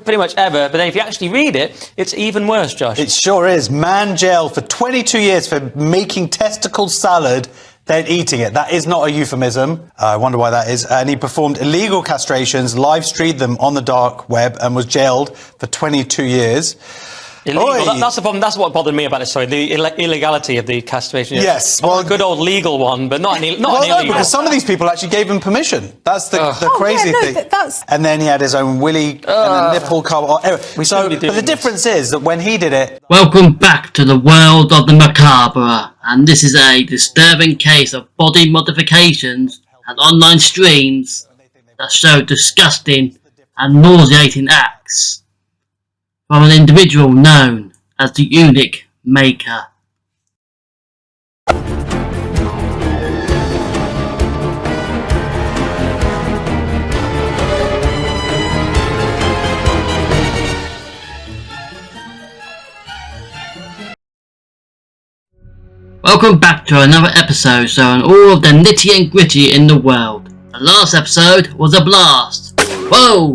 pretty much ever, but then if you actually read it, it's even worse, Josh. It sure is. Man jailed for 22 years for making testicle salad, then eating it. That is not a euphemism. I wonder why that is. And he performed illegal castrations, live streamed them on the dark web, and was jailed for 22 years. Illegal. That's the problem. That's what bothered me about this story, the illegality of the castration. Yes. Well, a good old legal one, but not an illegal one. No, because some of these people actually gave him permission. That's the crazy thing. And then he had his own willy and a nipple cover. Anyway, but the difference is that when he did it... Welcome back to the world of the macabre. And this is a disturbing case of body modifications and online streams that show disgusting and nauseating acts from an individual known as the Eunuch Maker. Welcome back to another episode showing all of the nitty and gritty in the world. The last episode was a blast. Whoa!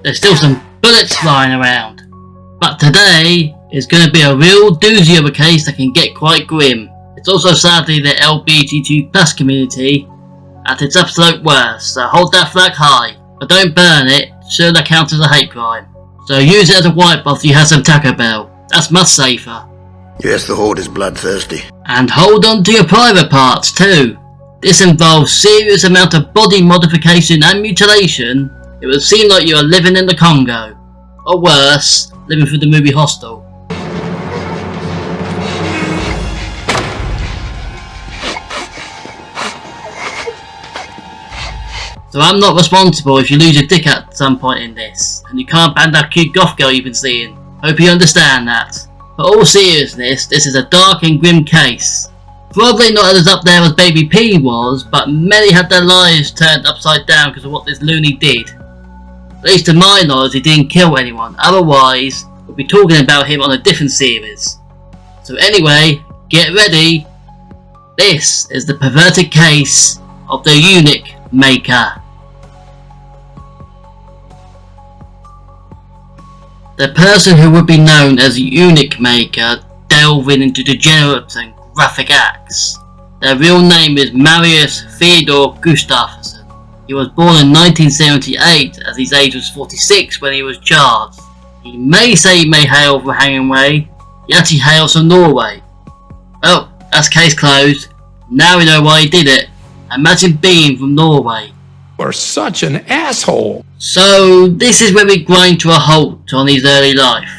There's still some bullets flying around. But today is going to be a real doozy of a case that can get quite grim. It's also sadly the LGBTQ+ community at its absolute worst, so hold that flag high, but don't burn it, sure that counts as a hate crime. So use it as a wipe after you have some Taco Bell, that's much safer. Yes, the horde is bloodthirsty. And hold on to your private parts too. This involves serious amount of body modification and mutilation. It would seem like you are living in the Congo. Or worse, living through the movie Hostel. So I'm not responsible if you lose your dick at some point in this, and you can't ban that cute goth girl you've been seeing. Hope you understand that. For all seriousness, this is a dark and grim case. Probably not as up there as Baby P was, but many had their lives turned upside down because of what this loony did. At least to my knowledge, he didn't kill anyone, otherwise we'll be talking about him on a different series. So anyway, get ready. This is the perverted case of the Eunuch Maker. The person who would be known as the Eunuch Maker delving into degenerate and graphic acts. Their real name is Marius Theodor Gustafsson. He was born in 1978, as his age was 46 when he was charged. He may say he may hail from Hangingway, he actually hails from Norway. Well, that's case closed. Now we know why he did it. Imagine being from Norway. You're such an asshole. So this is where we grind to a halt on his early life.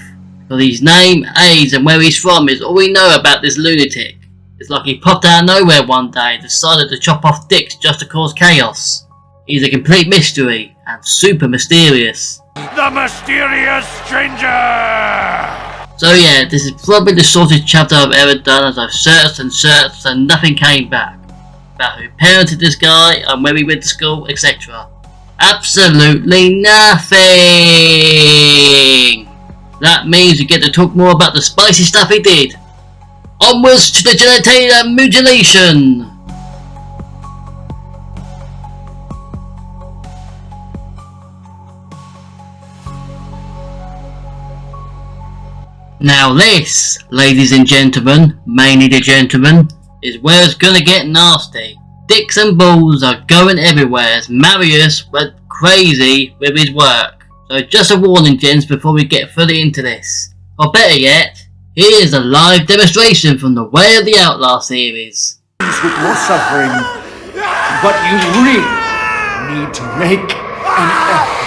Because his name, age and where he's from is all we know about this lunatic. It's like he popped out of nowhere one day and decided to chop off dicks just to cause chaos. He's a complete mystery and super mysterious. The mysterious stranger! So yeah, this is probably the shortest chapter I've ever done, as I've searched and searched and nothing came back. About who parented this guy and where he went to school, etc. Absolutely nothing! That means we get to talk more about the spicy stuff he did. Onwards to the genitalia mutilation! Now this, ladies and gentlemen, mainly the gentlemen, is where it's gonna get nasty. Dicks and balls are going everywhere as Marius went crazy with his work. So just a warning, gents, before we get fully into this. Or better yet, here's a live demonstration from the Way of the Outlaw series. With your suffering, but you really need to make an effort.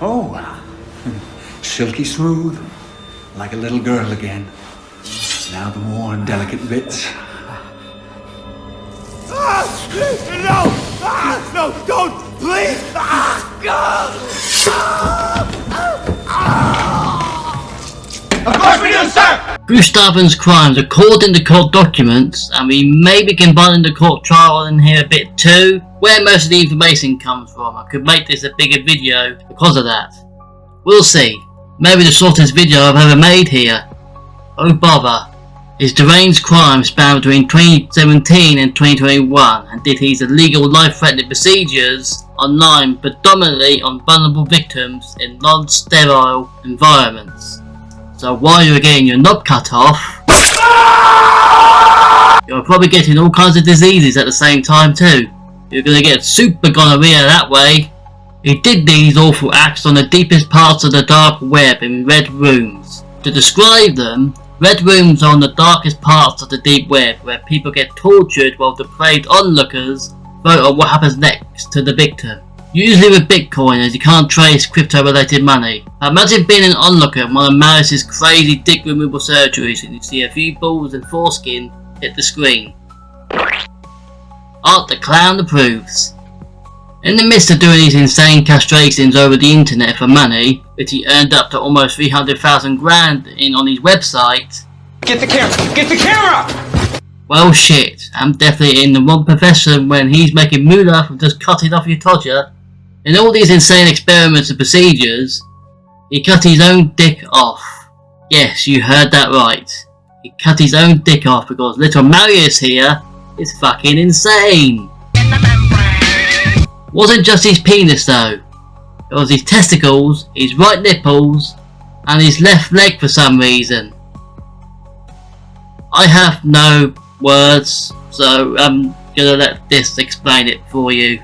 Oh, silky smooth, like a little girl again. Now the more delicate bits. No! No, don't! Please! Of course we do, sir! Gustafsson's crimes, according to court documents, and we may be combining the court trial in here a bit too, where most of the information comes from. I could make this a bigger video because of that. We'll see. Maybe the shortest video I've ever made here. Oh bother. His deranged crime spanned between 2017 and 2021 and did his illegal life-threatening procedures online predominantly on vulnerable victims in non-sterile environments. So while you're getting your knob cut off, you're probably getting all kinds of diseases at the same time too. You're gonna get super gonorrhea that way. He did these awful acts on the deepest parts of the dark web in red rooms. To describe them, red rooms are on the darkest parts of the deep web where people get tortured while depraved onlookers vote on what happens next to the victim. Usually with Bitcoin, as you can't trace crypto related money. Imagine being an onlooker in one of Marius's crazy dick removal surgeries and you see a few balls and foreskin hit the screen. Art the Clown approves. In the midst of doing these insane castrations over the internet for money, which he earned up to almost 300,000 grand in on his website. Get the camera! Get the camera! Well shit, I'm definitely in the wrong profession when he's making moolah from just cutting off your todger. In all these insane experiments and procedures, he cut his own dick off. Yes, you heard that right. He cut his own dick off because little Marius here is fucking insane. Wasn't just his penis though. It was his testicles, his right nipples, and his left leg for some reason. I have no words, so I'm gonna let this explain it for you.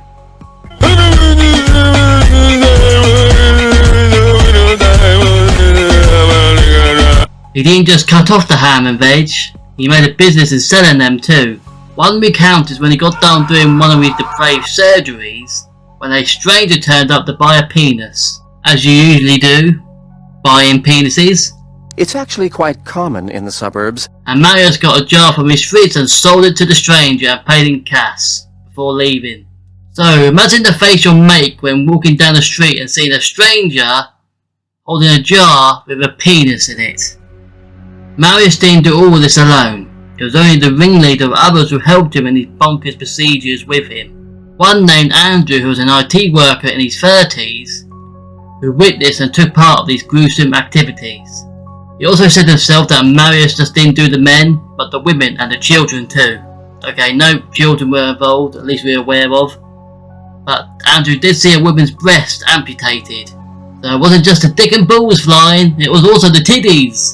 He didn't just cut off the ham and veg, he made a business in selling them too. One recount is when he got done doing one of his depraved surgeries, when a stranger turned up to buy a penis. As you usually do, buying penises. It's actually quite common in the suburbs. And Marius got a jar from his fridge and sold it to the stranger and paid in cash before leaving. So imagine the face you'll make when walking down the street and seeing a stranger holding a jar with a penis in it. Marius didn't do all of this alone. It was only the ringleader of others who helped him in his bonkers procedures with him. One named Andrew, who was an IT worker in his 30s, who witnessed and took part of these gruesome activities. He also said himself that Marius just didn't do the men, but the women and the children too. Okay, no children were involved, at least we're aware of. But Andrew did see a woman's breast amputated. So it wasn't just the dick and balls flying, it was also the titties.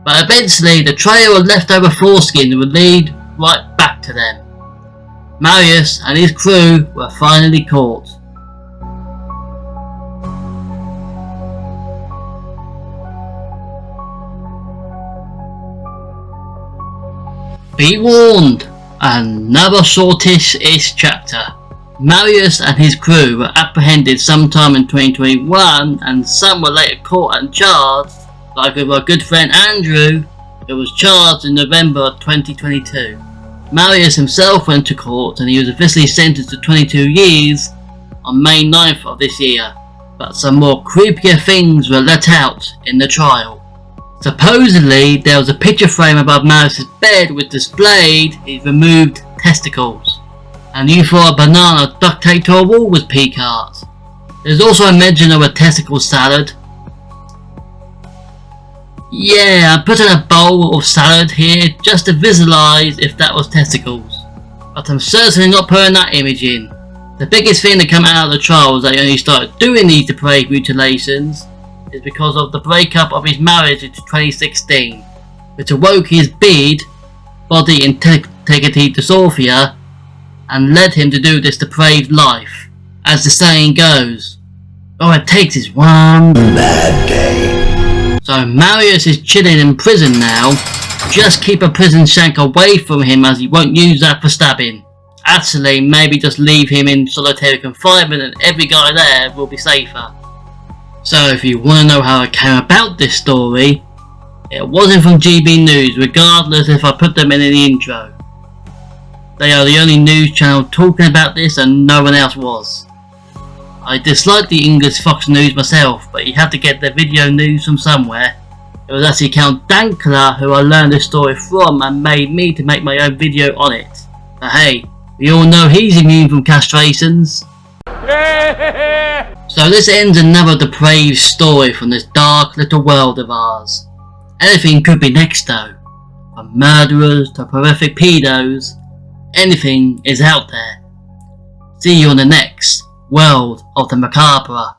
But eventually the trail of leftover foreskin would lead right back to them. Marius and his crew were finally caught. Be warned! Another shortish-ish chapter. Marius and his crew were apprehended sometime in 2021 and some were later caught and charged, like with our good friend Andrew, who was charged in November 2022. Marius himself went to court and he was officially sentenced to 22 years on May 9th of this year, but some more creepier things were let out in the trial. Supposedly there was a picture frame above Marius's bed which displayed his removed testicles, and you thought a banana duct taped to a wall was peak art. There's also a mention of a testicle salad. Yeah, I'm putting a bowl of salad here just to visualise if that was testicles, but I'm certainly not putting that image in. The biggest thing that came out of the trial was that he only started doing these depraved mutilations is because of the breakup of his marriage in 2016, which awoke his body integrity dysmorphia and led him to do this depraved life. As the saying goes, all it takes is one bad day. So Marius is chilling in prison now. Just keep a prison shank away from him as he won't use that for stabbing. Actually, maybe just leave him in solitary confinement and every guy there will be safer. So if you want to know how I came about this story, it wasn't from GB News, regardless if I put them in the intro. They are the only news channel talking about this and no one else was. I dislike the English Fox News myself, but you have to get the video news from somewhere. It was actually Count Dankler who I learned this story from and made me to make my own video on it. But hey, we all know he's immune from castrations. So So this ends another depraved story from this dark little world of ours. Anything could be next though. From murderers to horrific pedos, anything is out there. See you on the next World of the Macabre.